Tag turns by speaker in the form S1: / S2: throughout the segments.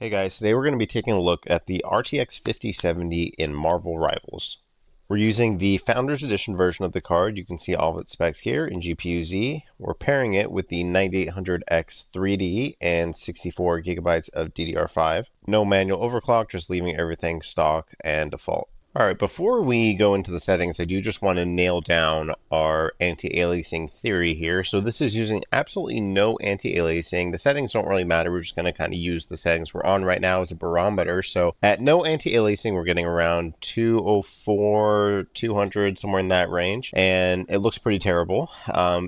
S1: Hey guys, today we're going to be taking a look at the RTX 5070 in Marvel Rivals. We're using the Founders Edition version of the card. You can see all of its specs here in GPU-Z. We're pairing it with the 9800X 3D and 64 gigabytes of DDR5. No manual overclock, just leaving everything stock and default. Alright, before we go into the settings, I do just want to nail down our anti-aliasing theory here. So this is using absolutely no anti-aliasing. The settings don't really matter. We're just going to kind of use the settings we're on right now as a barometer. So at no anti-aliasing, we're getting around 204, 200, somewhere in that range. And it looks pretty terrible.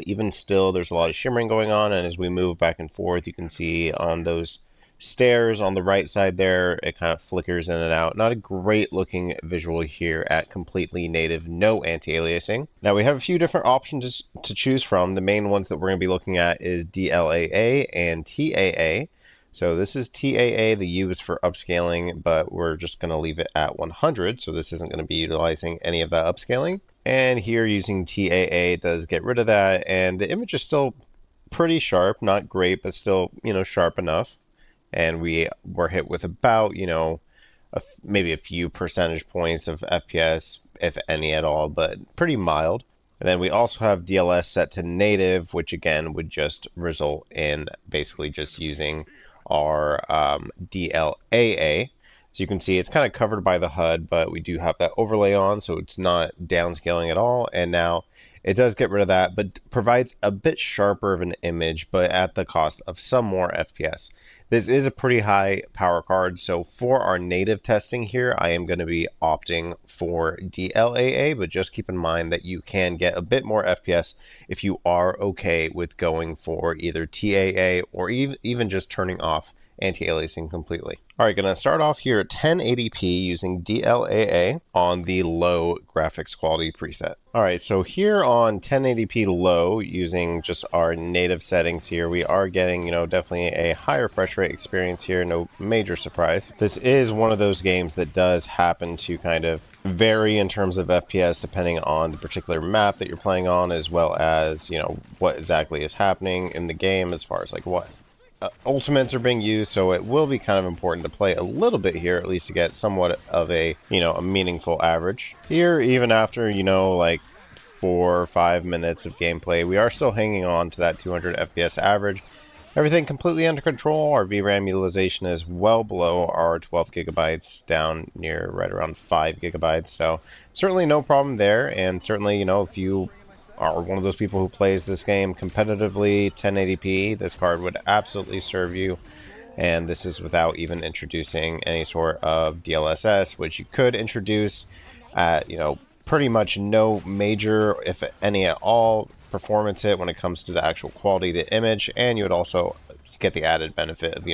S1: Even still, there's a lot of shimmering going on. And as we move back and forth, you can see on those stairs on the right side there, it kind of flickers in and out. Not a great looking visual here at completely native, no anti-aliasing. Now we have a few different options to choose from. The main ones that we're going to be looking at is DLAA and TAA. So this is TAA, the U is for upscaling, but we're just going to leave it at 100. So this isn't going to be utilizing any of that upscaling. And here using TAA does get rid of that. And the image is still pretty sharp, not great, but still, sharp enough. And we were hit with about, maybe a few percentage points of FPS, if any at all, but pretty mild. And then we also have DLSS set to native, which again would just result in basically just using our DLAA. So you can see it's kind of covered by the HUD, but we do have that overlay on, so it's not downscaling at all. And now it does get rid of that, but provides a bit sharper of an image, but at the cost of some more FPS. This is a pretty high power card, so for our native testing here, I am going to be opting for DLAA, but just keep in mind that you can get a bit more FPS if you are okay with going for either TAA or even just turning off anti-aliasing completely. All right, gonna start off here at 1080p using DLAA on the low graphics quality preset. All right, so here on 1080p low, using just our native settings here, we are getting, definitely a higher refresh rate experience here. No major surprise. This is one of those games that does happen to kind of vary in terms of FPS depending on the particular map that you're playing on, as well as, what exactly is happening in the game as far as like what ultimates are being used, so it will be kind of important to play a little bit here, at least to get somewhat of a, a meaningful average. Here, even after, like 4 or 5 minutes of gameplay, we are still hanging on to that 200 FPS average. Everything completely under control. Our VRAM utilization is well below our 12 gigabytes, down near right around 5 gigabytes, so certainly no problem there. And certainly, if you are one of those people who plays this game competitively 1080p, this card would absolutely serve you. And this is without even introducing any sort of DLSS, which you could introduce at, pretty much no major, if any at all, performance hit when it comes to the actual quality of the image. And you would also get the added benefit of,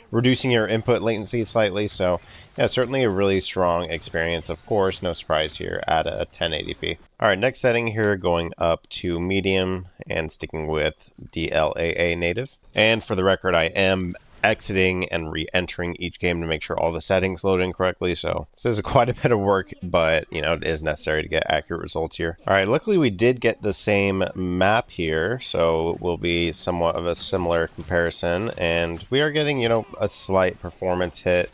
S1: reducing your input latency slightly. So yeah, certainly a really strong experience. Of course, no surprise here at a 1080p. All right, next setting here, going up to medium and sticking with DLAA native. And for the record, I am exiting and re-entering each game to make sure all the settings load in correctly. So this is quite a bit of work, but it is necessary to get accurate results here. All right, luckily we did get the same map here, so it will be somewhat of a similar comparison. And we are getting, a slight performance hit.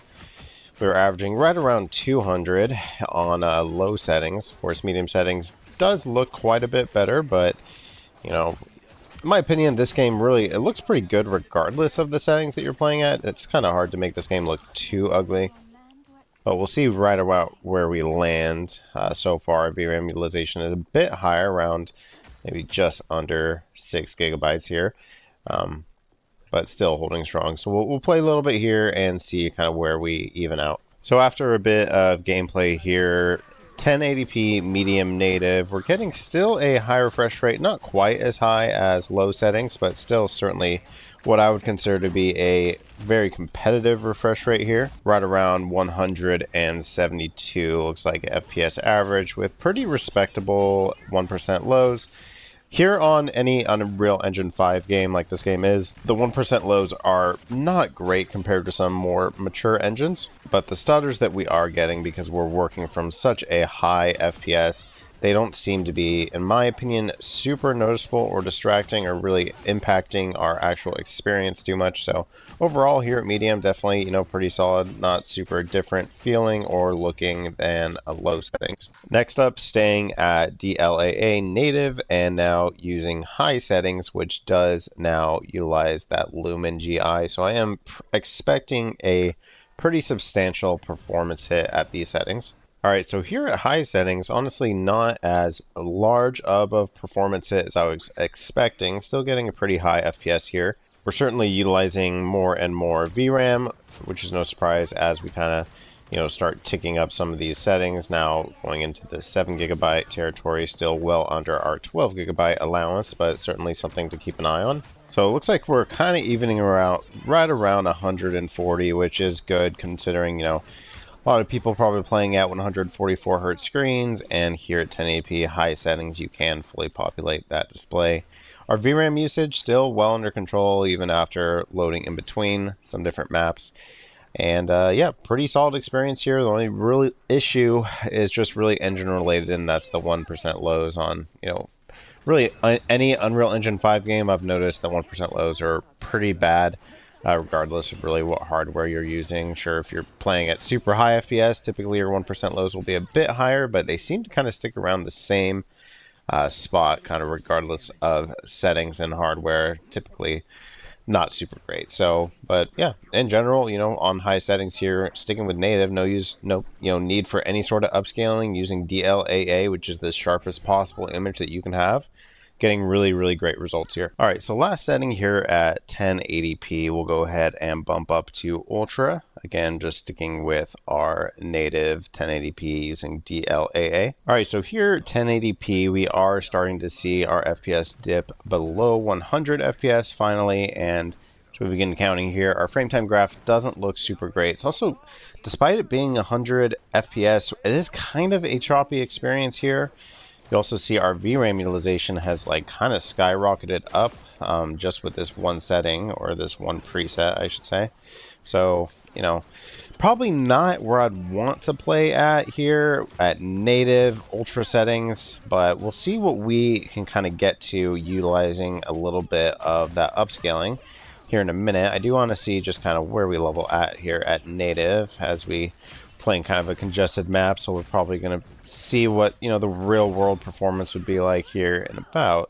S1: We're averaging right around 200 on low settings. Of course, medium settings does look quite a bit better, but in my opinion, this game really, it looks pretty good regardless of the settings that you're playing at. It's kind of hard to make this game look too ugly. But we'll see right about where we land. So far, VRAM utilization is a bit higher, around maybe just under 6 gigabytes here. But still holding strong. So we'll play a little bit here and see kind of where we even out. So after a bit of gameplay here, 1080p medium native, we're getting still a high refresh rate, not quite as high as low settings, but still certainly what I would consider to be a very competitive refresh rate here, right around 172 looks like FPS average, with pretty respectable 1% lows. Here on any Unreal Engine 5 game like this game is, the 1% lows are not great compared to some more mature engines, but the stutters that we are getting, because we're working from such a high FPS, they don't seem to be, in my opinion, super noticeable or distracting or really impacting our actual experience too much. So overall here at medium, definitely, pretty solid, not super different feeling or looking than a low settings. Next up, staying at DLAA native and now using high settings, which does now utilize that Lumen GI. So I am expecting a pretty substantial performance hit at these settings. Alright, so here at high settings, honestly not as large of a performance hit as I was expecting, still getting a pretty high FPS here. We're certainly utilizing more and more VRAM, which is no surprise as we kind of, start ticking up some of these settings. Now going into the 7GB territory, still well under our 12GB allowance, but certainly something to keep an eye on. So it looks like we're kind of evening around, right around 140, which is good considering, a lot of people probably playing at 144 hertz screens, and here at 1080p high settings you can fully populate that display. Our VRAM usage still well under control even after loading in between some different maps. And yeah, pretty solid experience here. The only really issue is just really engine related, and that's the 1% lows on, really any Unreal Engine 5 game. I've noticed that 1% lows are pretty bad. Regardless of really what hardware you're using. Sure, if you're playing at super high FPS, typically your 1% lows will be a bit higher, but they seem to kind of stick around the same spot, kind of regardless of settings and hardware. Typically not super great. So, but yeah, in general, on high settings here, sticking with native, no need for any sort of upscaling, using DLAA, which is the sharpest possible image that you can have. Getting really great results here. All right, so last setting here at 1080p, we'll go ahead and bump up to ultra. Again, just sticking with our native 1080p using DLAA. All right, so here at 1080p, we are starting to see our FPS dip below 100 FPS finally, and so we begin counting here. Our frame time graph doesn't look super great. It's also, despite it being 100 FPS, it is kind of a choppy experience here. You also see our VRAM utilization has kind of skyrocketed up just with this one setting, or this one preset, I should say. So, probably not where I'd want to play at here at native ultra settings, but we'll see what we can kind of get to utilizing a little bit of that upscaling here in a minute. I do want to see just kind of where we level at here at native as we playing kind of a congested map, so we're probably going to see what the real world performance would be like here in about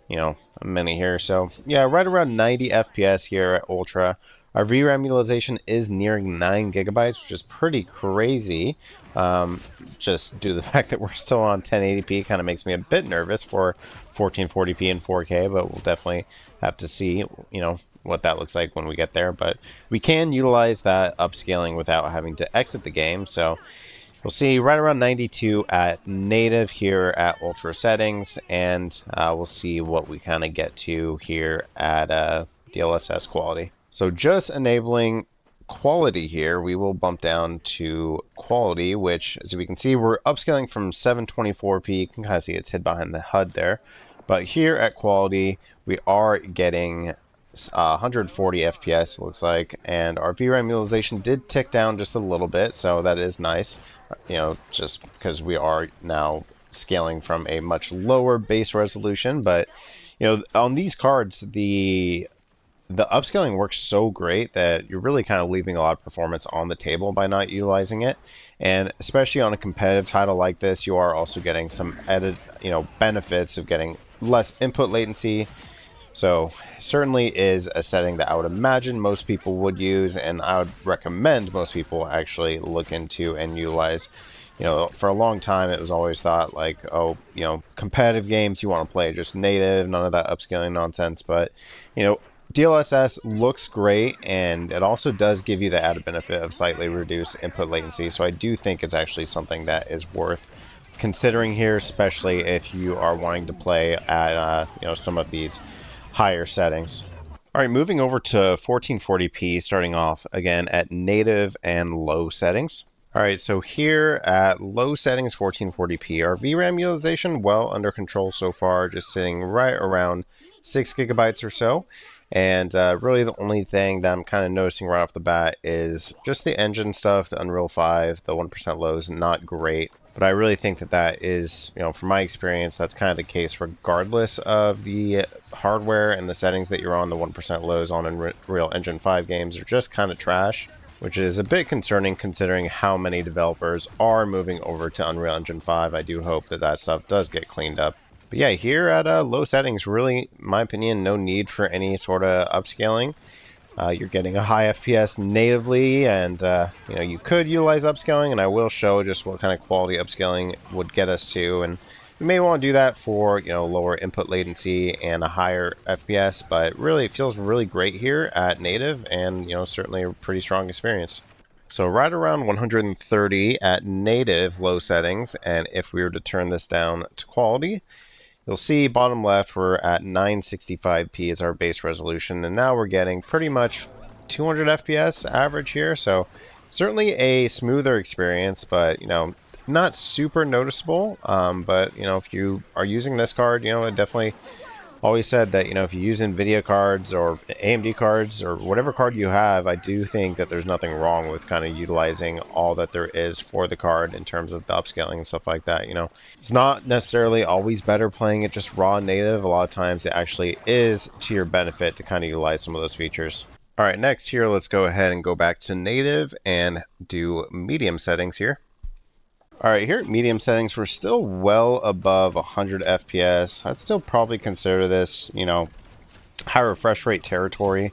S1: a minute here. So yeah, right around 90 FPS here at ultra. Our VRAM utilization is nearing 9 gigabytes, which is pretty crazy. Just due to the fact that we're still on 1080p kind of makes me a bit nervous for 1440p and 4K, but we'll definitely have to see what that looks like when we get there. But we can utilize that upscaling without having to exit the game. So we'll see right around 92 at native here at ultra settings, and we'll see what we kind of get to here at DLSS quality. So just enabling quality here, we will bump down to quality, which, as we can see, we're upscaling from 724p. You can kind of see it's hid behind the HUD there. But here at quality, we are getting 140 FPS, it looks like, and our VRAM utilization did tick down just a little bit, so that is nice, just because we are now scaling from a much lower base resolution. But on these cards, the upscaling works so great that you're really kind of leaving a lot of performance on the table by not utilizing it. And especially on a competitive title like this, you are also getting some added benefits of getting less input latency. So certainly is a setting that I would imagine most people would use, and I would recommend most people actually look into and utilize. For a long time it was always thought like, oh, competitive games you want to play just native, none of that upscaling nonsense. But DLSS looks great, and it also does give you the added benefit of slightly reduced input latency. So I do think it's actually something that is worth considering here, especially if you are wanting to play at some of these higher settings. All right, moving over to 1440p, starting off again at native and low settings. All right, so here at low settings, 1440p, our VRAM utilization well under control so far, just sitting right around 6 gigabytes or so. And really the only thing that I'm kind of noticing right off the bat is just the engine stuff. The Unreal 5, the 1% lows, not great. But I really think that that is, from my experience, that's kind of the case regardless of the hardware, and the settings that you're on. The 1% lows on Unreal Engine 5 games are just kind of trash, which is a bit concerning considering how many developers are moving over to Unreal Engine 5. I do hope that that stuff does get cleaned up. But yeah, here at low settings, really, in my opinion, no need for any sort of upscaling. You're getting a high FPS natively, and you could utilize upscaling, and I will show just what kind of quality upscaling would get us to. And you may want to do that for lower input latency and a higher FPS, but really it feels really great here at native, and certainly a pretty strong experience. So right around 130 at native low settings, and if we were to turn this down to quality, you'll see bottom left, we're at 965p as our base resolution, and now we're getting pretty much 200 FPS average here. So certainly a smoother experience, but not super noticeable. But if you are using this card, it definitely always said that if you use NVIDIA cards or AMD cards or whatever card you have, I do think that there's nothing wrong with kind of utilizing all that there is for the card in terms of the upscaling and stuff like that. It's not necessarily always better playing it just raw native. A lot of times it actually is to your benefit to kind of utilize some of those features. All right, next here, let's go ahead and go back to native and do medium settings here. All right, here at medium settings, we're still well above 100 FPS. I'd still probably consider this, high refresh rate territory.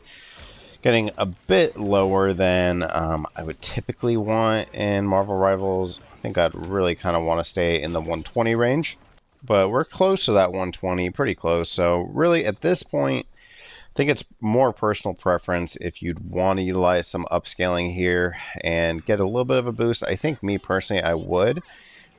S1: Getting a bit lower than I would typically want in Marvel Rivals. I think I'd really kind of want to stay in the 120 range. But we're close to that 120, pretty close. So really, at this point, I think it's more personal preference if you'd want to utilize some upscaling here and get a little bit of a boost. I think me personally, I would.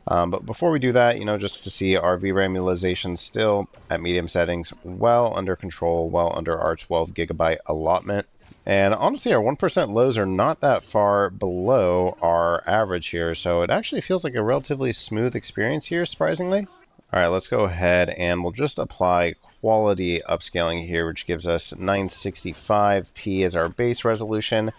S1: But before we do that, just to see our VRAM utilization still at medium settings, well under control, well under our 12 gigabyte allotment. And honestly, our 1% lows are not that far below our average here. So it actually feels like a relatively smooth experience here, surprisingly. All right, let's go ahead and we'll just apply quality upscaling here, which gives us 965p as our base resolution,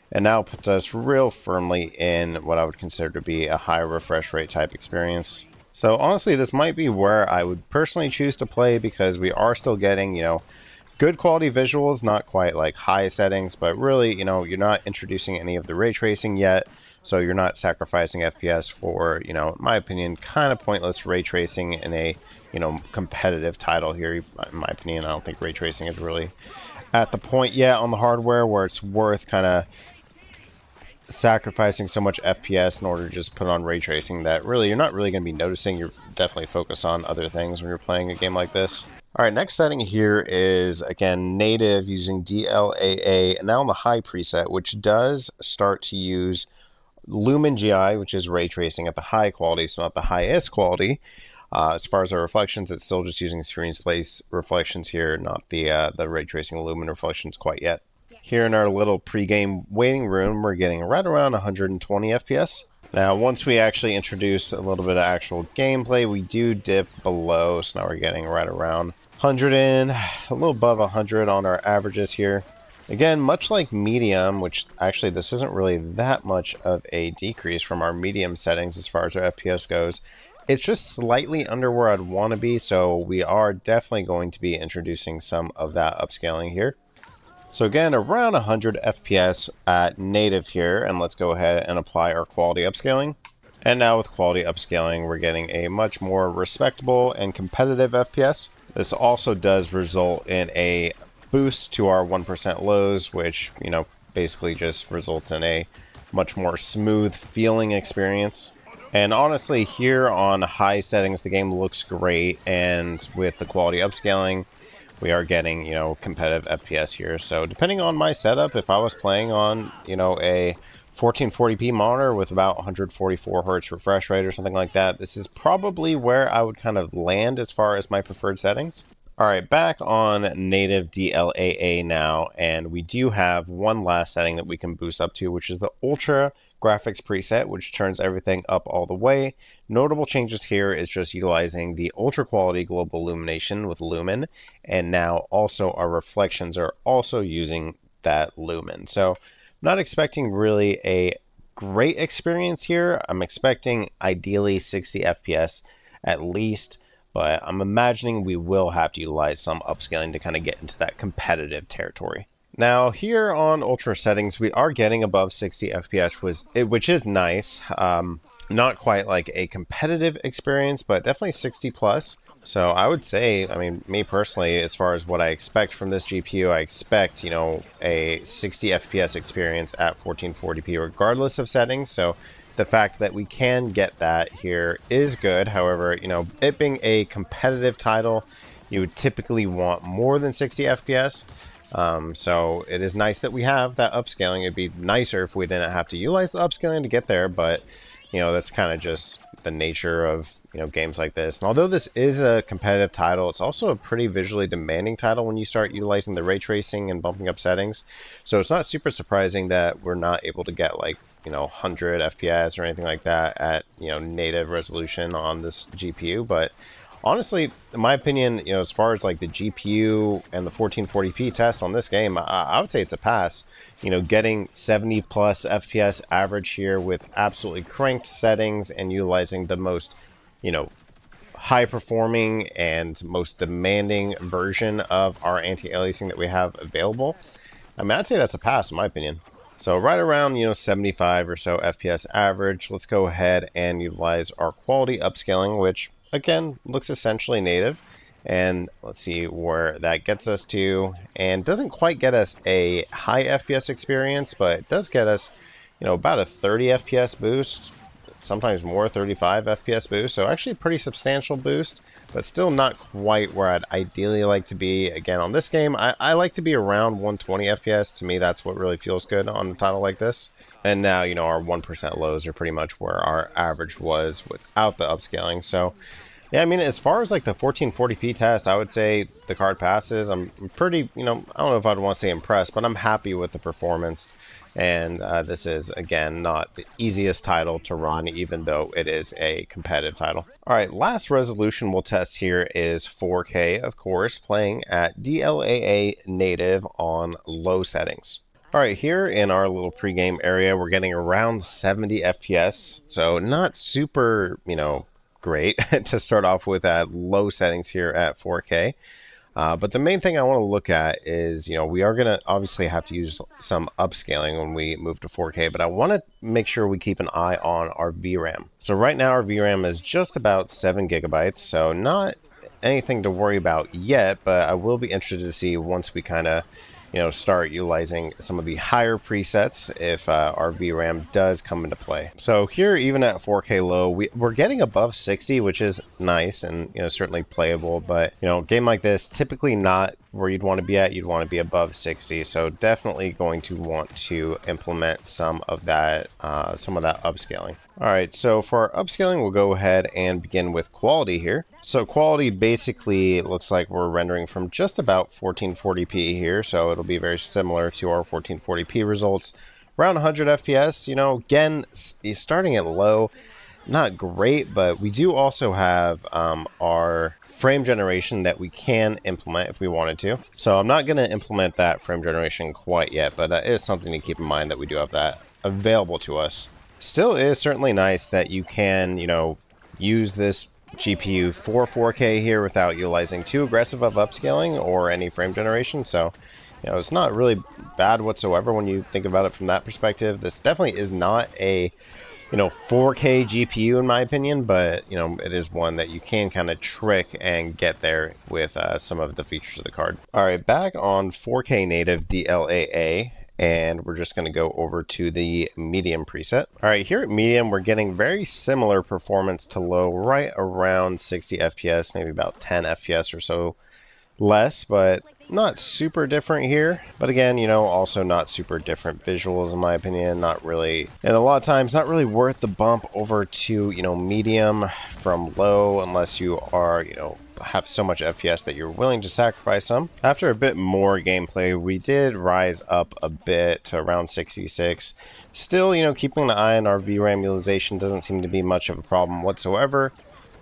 S1: and now puts us real firmly in what I would consider to be a high refresh rate type experience. So honestly, this might be where I would personally choose to play, because we are still getting, good quality visuals, not quite like high settings, but really, you're not introducing any of the ray tracing yet, so you're not sacrificing FPS for, in my opinion, kind of pointless ray tracing in a, competitive title here. In my opinion, I don't think ray tracing is really at the point yet on the hardware where it's worth kind of sacrificing so much FPS in order to just put on ray tracing that really you're not really going to be noticing. You're definitely focused on other things when you're playing a game like this. All right, next setting here is, again, native using DLAA, and now on the high preset, which does start to use Lumen GI, which is ray tracing at the high quality, so not the highest quality. As far as our reflections, it's still just using screen space reflections here, not the ray tracing Lumen reflections quite yet. Here in our little pre-game waiting room, we're getting right around 120 FPS. Now, once we actually introduce a little bit of actual gameplay, we do dip below, so now we're getting right around 100 in, a little above 100 on our averages here. Again, much like medium, which actually this isn't really that much of a decrease from our medium settings as far as our FPS goes. It's just slightly under where I'd want to be, so we are definitely going to be introducing some of that upscaling here. So again, around 100 FPS at native here, and let's go ahead and apply our quality upscaling. And now with quality upscaling, we're getting a much more respectable and competitive FPS. This also does result in a boost to our 1% lows, which, basically just results in a much more smooth feeling experience. And honestly, here on high settings, the game looks great, and with the quality upscaling, we are getting, competitive FPS here. So depending on my setup, if I was playing on, a 1440p monitor with about 144 hertz refresh rate or something like that, this is probably where I would kind of land as far as my preferred settings. All right, back on native DLAA now, and we do have one last setting that we can boost up to, which is the Ultra Graphics preset, which turns everything up all the way. Notable changes here is just utilizing the ultra quality global illumination with Lumen, and now also our reflections are also using that Lumen. So I'm not expecting really a great experience here. I'm expecting ideally 60 FPS at least, but I'm imagining we will have to utilize some upscaling to kind of get into that competitive territory. Now here on ultra settings, we are getting above 60 FPS, which is nice. Not quite like a competitive experience, but definitely 60 plus. So I would say, I mean, me personally, as far as what I expect from this GPU, I expect, you know, a 60 FPS experience at 1440p regardless of settings. So the fact that we can get that here is good. However, you know, it being a competitive title, you would typically want more than 60 FPS. So it is nice that we have that upscaling. It'd be nicer if we didn't have to utilize the upscaling to get there, but you know, that's kind of just the nature of, you know, games like this. And although this is a competitive title, it's also a pretty visually demanding title when you start utilizing the ray tracing and bumping up settings. So it's not super surprising that we're not able to get like, you know, 100 FPS or anything like that at, you know, native resolution on this GPU. But honestly, in my opinion, you know, as far as like the GPU and the 1440p test on this game, I would say it's a pass. You know, getting 70 plus FPS average here with absolutely cranked settings and utilizing the most, you know, high performing and most demanding version of our anti-aliasing that we have available. I mean, I'd say that's a pass in my opinion. So right around, you know, 75 or so FPS average, let's go ahead and utilize our quality upscaling, which again looks essentially native. And let's see where that gets us to, and doesn't quite get us a high FPS experience, but it does get us, you know, about a 30 FPS boost, sometimes more, 35 FPS boost. So actually a pretty substantial boost, but still not quite where I'd ideally like to be. Again, on this game, I like to be around 120 FPS. To me, that's what really feels good on a title like this. And now, you know, our 1% lows are pretty much where our average was without the upscaling. So yeah, I mean, as far as like the 1440p test, I would say the card passes. I'm pretty, you know, I don't know if I'd want to say impressed, but I'm happy with the performance. And this is, again, not the easiest title to run, even though it is a competitive title. All right, last resolution we'll test here is 4K, of course, playing at DLAA native on low settings. All right, here in our little pregame area, we're getting around 70 FPS. So not super, you know, great to start off with at low settings here at 4K. But the main thing I want to look at is, you know, we are going to obviously have to use some upscaling when we move to 4K, but I want to make sure we keep an eye on our VRAM. So right now our VRAM is just about 7 gigabytes, so not anything to worry about yet, but I will be interested to see once we kind of, you know, start utilizing some of the higher presets if our VRAM does come into play. So here, even at 4K low, we're getting above 60, which is nice and, you know, certainly playable. But, you know, a game like this, typically not where you'd want to be at. You'd want to be above 60. So definitely going to want to implement some of that upscaling. All right, so for our upscaling, we'll go ahead and begin with quality here. So quality basically looks like we're rendering from just about 1440p here, so it'll be very similar to our 1440p results. Around 100 FPS, you know, again, starting at low, not great, but we do also have our frame generation that we can implement if we wanted to. So I'm not going to implement that frame generation quite yet, but that is something to keep in mind that we do have that available to us. Still is certainly nice that you can, you know, use this GPU for 4K here without utilizing too aggressive of upscaling or any frame generation. So, you know, it's not really bad whatsoever when you think about it from that perspective. This definitely is not a, you know, 4K GPU in my opinion, but, you know, it is one that you can kind of trick and get there with some of the features of the card. All right, back on 4K native DLAA. And we're just going to go over to the medium preset. All right, here at medium, we're getting very similar performance to low, right around 60 FPS, maybe about 10 FPS or so less, but not super different here. But again, you know, also not super different visuals in my opinion, not really. And a lot of times, not really worth the bump over to, you know, medium from low unless you are, you know, have so much FPS that you're willing to sacrifice some. After a bit more gameplay, we did rise up a bit to around 66. Still, you know, keeping an eye on our VRAM utilization doesn't seem to be much of a problem whatsoever.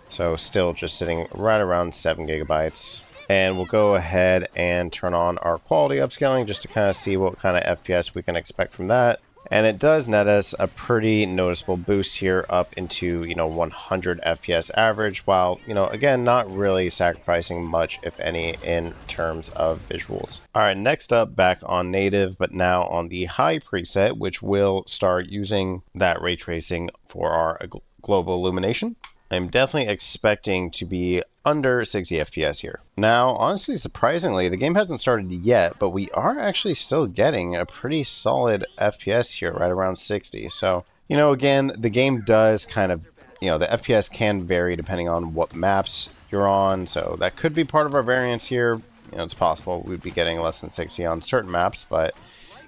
S1: So still just sitting right around 7 gigabytes. And we'll go ahead and turn on our quality upscaling just to kind of see what kind of FPS we can expect from that. And it does net us a pretty noticeable boost here up into, 100 FPS average, while, again, not really sacrificing much, if any, in terms of visuals. All right, next up, back on native, but now on the high preset, which will start using that ray tracing for our global illumination. I'm definitely expecting to be under 60 FPS here. Now, honestly, surprisingly, the game hasn't started yet, but we are actually still getting a pretty solid FPS here, right around 60. So, again, the game does kind of, the FPS can vary depending on what maps you're on. So that could be part of our variance here. It's possible we'd be getting less than 60 on certain maps, but,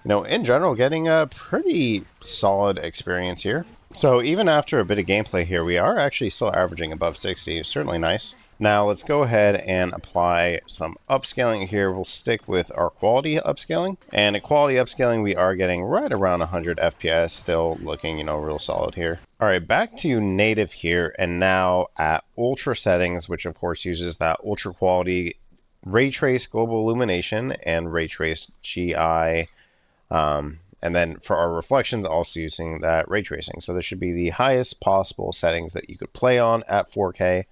S1: in general, getting a pretty solid experience here. So even after a bit of gameplay here, we are actually still averaging above 60. Certainly nice. Now let's go ahead and apply some upscaling here. We'll stick with our quality upscaling. And at quality upscaling, we are getting right around 100 FPS, still looking, real solid here. All right, back to native here, and now at ultra settings, which of course uses that ultra quality ray trace global illumination and ray trace GI. And then for our reflections, also using that ray tracing. So this should be the highest possible settings that you could play on at 4K,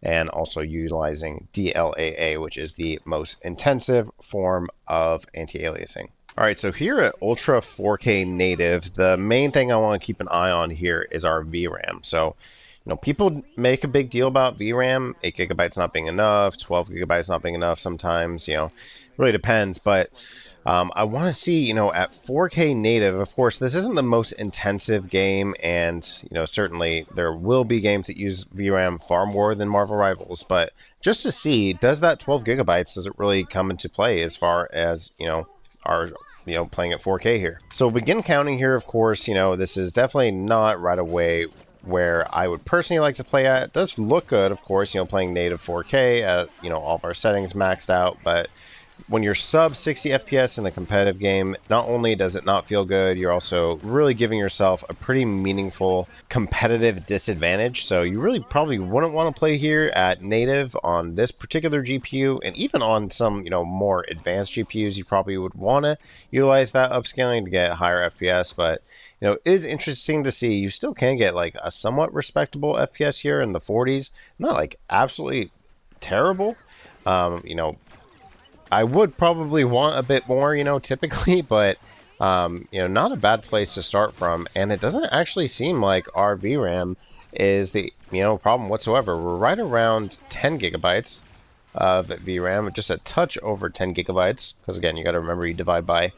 S1: and also utilizing DLAA, which is the most intensive form of anti-aliasing. All right, so here at Ultra 4K native, the main thing I want to keep an eye on here is our VRAM. So, people make a big deal about VRAM, 8 gigabytes not being enough, 12 gigabytes not being enough sometimes, really depends, but I want to see, at 4K native, of course, this isn't the most intensive game, and, certainly there will be games that use VRAM far more than Marvel Rivals, but just to see, does that 12 gigabytes, does it really come into play as far as, our playing at 4K here? So begin counting here, of course, this is definitely not right away where I would personally like to play at. It does look good, of course, playing native 4K at, all of our settings maxed out, but when you're sub 60 FPS in a competitive game, not only does it not feel good, you're also really giving yourself a pretty meaningful competitive disadvantage. So you really probably wouldn't want to play here at native on this particular GPU, and even on some, more advanced GPUs, you probably would want to utilize that upscaling to get higher FPS. But, it is interesting to see you still can get like a somewhat respectable FPS here in the 40s, not like absolutely terrible. I would probably want a bit more, typically, but, not a bad place to start from. And it doesn't actually seem like our VRAM is the, problem whatsoever. We're right around 10 gigabytes of VRAM, just a touch over 10 gigabytes. Because again, you got to remember you divide by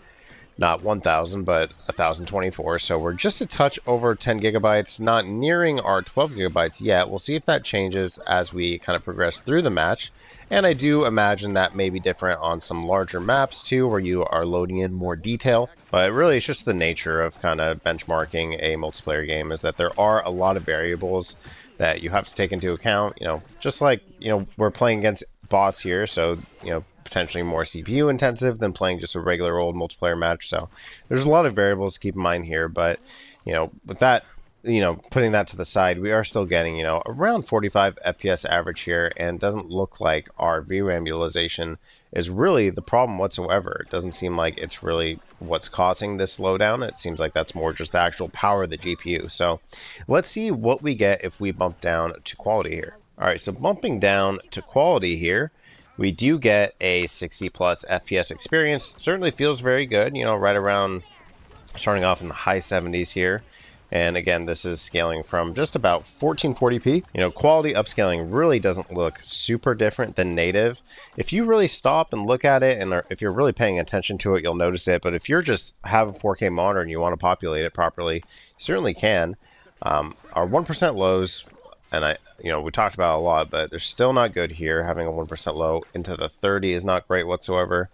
S1: not 1000, but 1024. So we're just a touch over 10 gigabytes, not nearing our 12 gigabytes yet. We'll see if that changes as we kind of progress through the match. And I do imagine that may be different on some larger maps too, where you are loading in more detail. But really, it's just the nature of kind of benchmarking a multiplayer game, is that there are a lot of variables that you have to take into account. Just like, we're playing against bots here, so, potentially more CPU intensive than playing just a regular old multiplayer match. So there's a lot of variables to keep in mind here, but, with that, putting that to the side, we are still getting, around 45 FPS average here, and doesn't look like our VRAM utilization is really the problem whatsoever. It doesn't seem like it's really what's causing this slowdown. It seems like that's more just the actual power of the GPU. So let's see what we get if we bump down to quality here. All right, so bumping down to quality here, we do get a 60 plus FPS experience. Certainly feels very good, right around starting off in the high 70s here. And again, this is scaling from just about 1440p. Quality upscaling really doesn't look super different than native. If you really stop and look at it, and if you're really paying attention to it, you'll notice it. But if you're just have a 4K monitor and you want to populate it properly, you certainly can. Our 1% lows, and we talked about a lot, but they're still not good here. Having a 1% low into the 30 is not great whatsoever.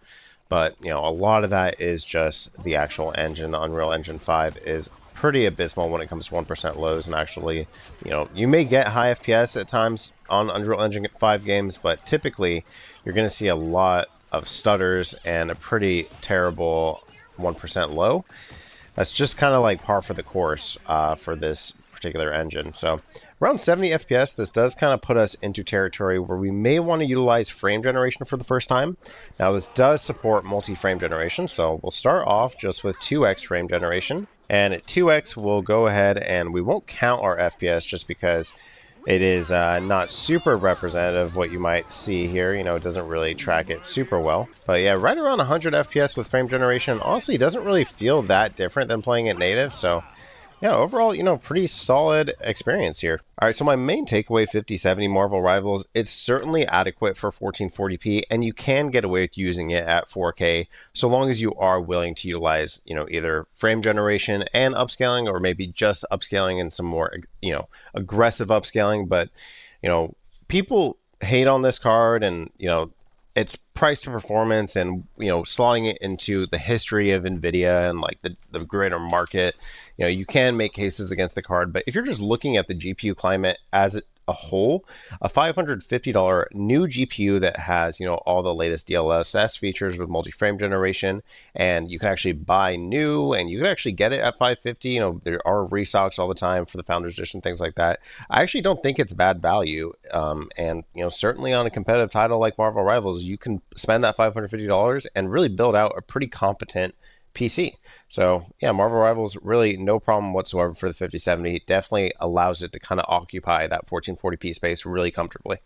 S1: But, a lot of that is just the actual engine. The Unreal Engine 5 is pretty abysmal when it comes to 1% lows, and actually, you may get high FPS at times on Unreal Engine 5 games, but typically you're going to see a lot of stutters and a pretty terrible 1% low. That's just kind of like par for the course for this particular engine. So around 70 FPS, this does kind of put us into territory where we may want to utilize frame generation for the first time. Now this does support multi-frame generation, so we'll start off just with 2x frame generation. And at 2x, we'll go ahead and we won't count our FPS just because it is not super representative of what you might see here. You know, it doesn't really track it super well. But yeah, right around 100 FPS with frame generation. Honestly, doesn't really feel that different than playing it native. So yeah, overall, you know, pretty solid experience here. All right, so my main takeaway, 5070 Marvel Rivals, it's certainly adequate for 1440p, and you can get away with using it at 4K, so long as you are willing to utilize, you know, either frame generation and upscaling, or maybe just upscaling and some more, you know, aggressive upscaling. But, you know, people hate on this card, and, you know, it's price to performance, and, you know, slotting it into the history of NVIDIA and like the greater market, you know, you can make cases against the card. But if you're just looking at the GPU climate as a whole, a $550 new GPU that has, you know, all the latest DLSS features with multi-frame generation, and you can actually buy new, and you can actually get it at 550. You know, there are restocks all the time for the Founders Edition, things like that. I actually don't think it's bad value, and, you know, certainly on a competitive title like Marvel Rivals, you can spend that $550 and really build out a pretty competent PC. So yeah, Marvel Rivals, really no problem whatsoever for the 5070. Definitely allows it to kind of occupy that 1440p space really comfortably.